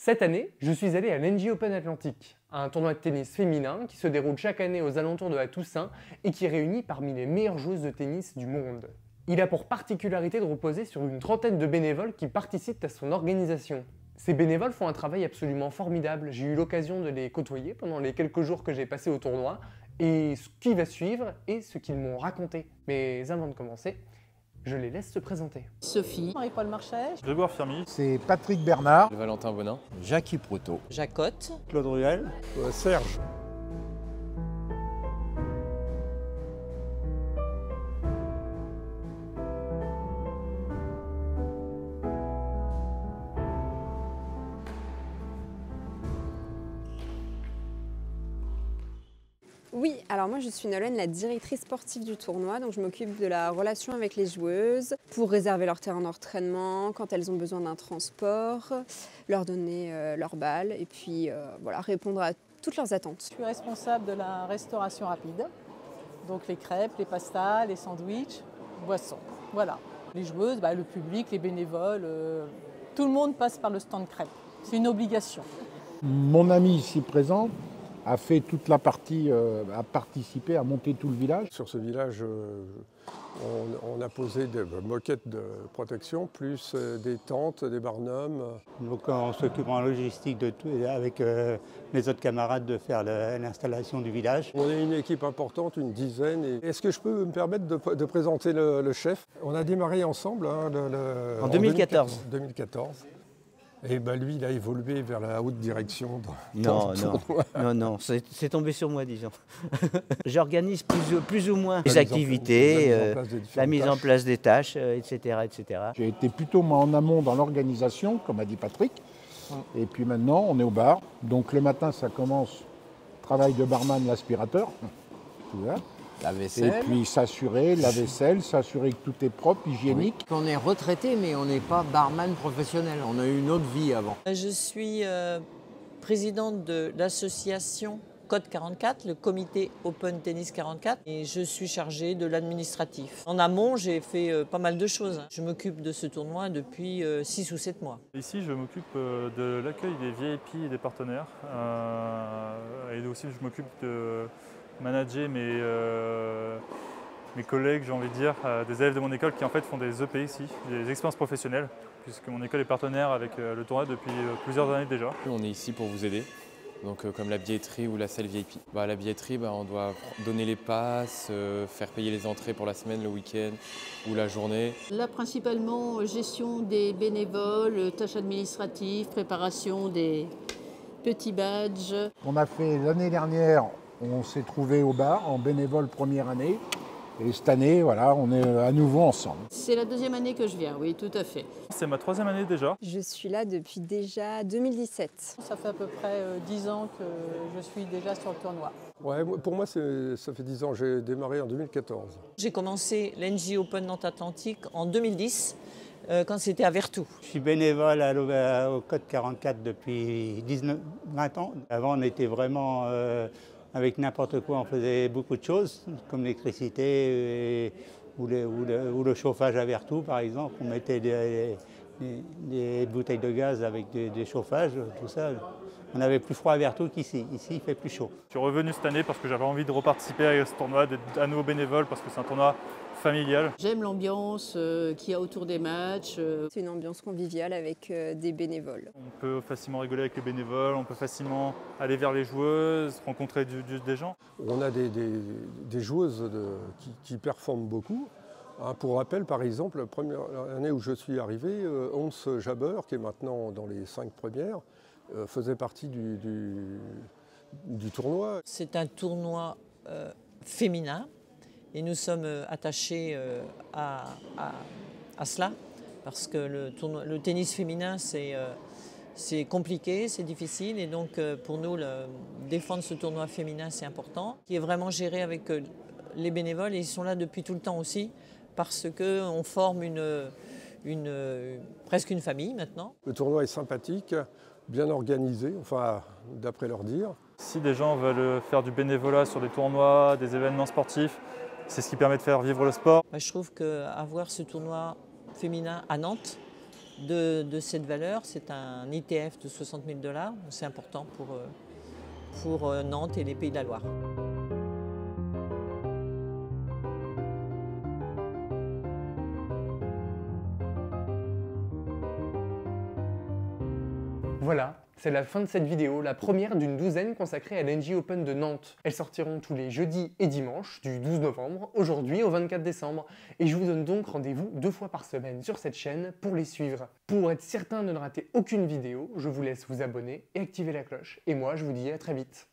Cette année, je suis allé à l'NJ Open Atlantique, un tournoi de tennis féminin qui se déroule chaque année aux alentours de la Toussaint et qui réunit parmi les meilleures joueuses de tennis du monde. Il a pour particularité de reposer sur une trentaine de bénévoles qui participent à son organisation. Ces bénévoles font un travail absolument formidable, j'ai eu l'occasion de les côtoyer pendant les quelques jours que j'ai passés au tournoi, et ce qui va suivre est ce qu'ils m'ont raconté. Mais avant de commencer, je les laisse se présenter. Sophie, Marie-Paul Marchais, Grégoire Firmy, c'est Patrick Bernard, Valentin Bonin, Jacques Proto, Jacotte, Claude Ruel, Serge. Oui, alors moi je suis Nolwenn, la directrice sportive du tournoi, donc je m'occupe de la relation avec les joueuses pour réserver leur terrain d'entraînement, quand elles ont besoin d'un transport, leur donner leur balle et puis voilà, répondre à toutes leurs attentes. je suis responsable de la restauration rapide, donc les crêpes, les pastas, les sandwichs, boissons, voilà. Les joueuses, le public, les bénévoles, tout le monde passe par le stand crêpes, c'est une obligation. Mon ami ici présent a fait toute la partie, a participé à monter tout le village. Sur ce village, on a posé des moquettes de protection, plus des tentes, des barnums. Donc on s'occupe en logistique de tout, avec les autres camarades de faire l'installation du village. On est une équipe importante, une dizaine. Est-ce que je peux me permettre de présenter le chef? On a démarré ensemble en 2014. 2014. Et lui, il a évolué vers la haute direction. Non, c'est tombé sur moi, disons. J'organise plus ou moins les activités, la mise en place des tâches, etc. J'ai été plutôt moi en amont dans l'organisation, comme a dit Patrick. Et puis maintenant, on est au bar. Donc le matin, ça commence, travail de barman, l'aspirateur. La vaisselle. Et puis s'assurer, la vaisselle, s'assurer que tout est propre, hygiénique. On est retraité, mais on n'est pas barman professionnel. On a eu une autre vie avant. Je suis présidente de l'association Code 44, le comité Open Tennis 44, et je suis chargée de l'administratif. En amont, j'ai fait pas mal de choses. Je m'occupe de ce tournoi depuis 6 ou 7 mois. Ici, je m'occupe de l'accueil des VIP et des partenaires. Et aussi, je m'occupe de manager mes collègues, j'ai envie de dire, des élèves de mon école qui en fait font des EP ici, des expériences professionnelles, puisque mon école est partenaire avec le tournoi depuis plusieurs années déjà. On est ici pour vous aider, donc comme la billetterie ou la salle VIP. La billetterie, on doit donner les passes, faire payer les entrées pour la semaine, le week-end ou la journée. Là, principalement, gestion des bénévoles, tâches administratives, préparation des petits badges. On a fait l'année dernière, on s'est trouvé au bar en bénévole première année. Et cette année, voilà, on est à nouveau ensemble. C'est la deuxième année que je viens, oui, tout à fait. C'est ma troisième année déjà. Je suis là depuis déjà 2017. Ça fait à peu près 10 ans que je suis déjà sur le tournoi. Ouais, pour moi, ça fait 10 ans. J'ai démarré en 2014. J'ai commencé l'NJ Open Nantes Atlantique en 2010, quand c'était à Vertou. Je suis bénévole au Code 44 depuis 20 ans. Avant, on était vraiment avec n'importe quoi, on faisait beaucoup de choses, comme l'électricité ou le chauffage à Vertou, par exemple. On mettait des bouteilles de gaz avec des chauffages, tout ça. On avait plus froid à Vertou qu'ici. Ici, il fait plus chaud. Je suis revenu cette année parce que j'avais envie de reparticiper à ce tournoi, d'être à nouveau bénévole parce que c'est un tournoi familial. J'aime l'ambiance qu'il y a autour des matchs. C'est une ambiance conviviale avec des bénévoles. On peut facilement rigoler avec les bénévoles, on peut facilement aller vers les joueuses, rencontrer des gens. On a des joueuses qui performent beaucoup. Pour rappel, par exemple, la première année où je suis arrivé, Ons Jabeur, qui est maintenant dans les 5 premières, faisait partie du tournoi. C'est un tournoi féminin et nous sommes attachés à cela parce que le tennis féminin c'est compliqué, c'est difficile et donc pour nous défendre ce tournoi féminin c'est important, qui est vraiment géré avec les bénévoles et ils sont là depuis tout le temps aussi parce qu'on forme presque une famille maintenant. Le tournoi est sympathique, bien organisé, enfin d'après leur dire. Si des gens veulent faire du bénévolat sur des tournois, des événements sportifs, c'est ce qui permet de faire vivre le sport. Je trouve qu'avoir ce tournoi féminin à Nantes, de cette valeur. C'est un ITF de 60 000 $. C'est important pour Nantes et les Pays de la Loire. Voilà, c'est la fin de cette vidéo, la première d'une douzaine consacrée à l'NJ Open de Nantes. Elles sortiront tous les jeudis et dimanches, du 12 novembre, aujourd'hui au 24 décembre. Et je vous donne donc rendez-vous 2 fois par semaine sur cette chaîne pour les suivre. Pour être certain de ne rater aucune vidéo, je vous laisse vous abonner et activer la cloche. Et moi, je vous dis à très vite.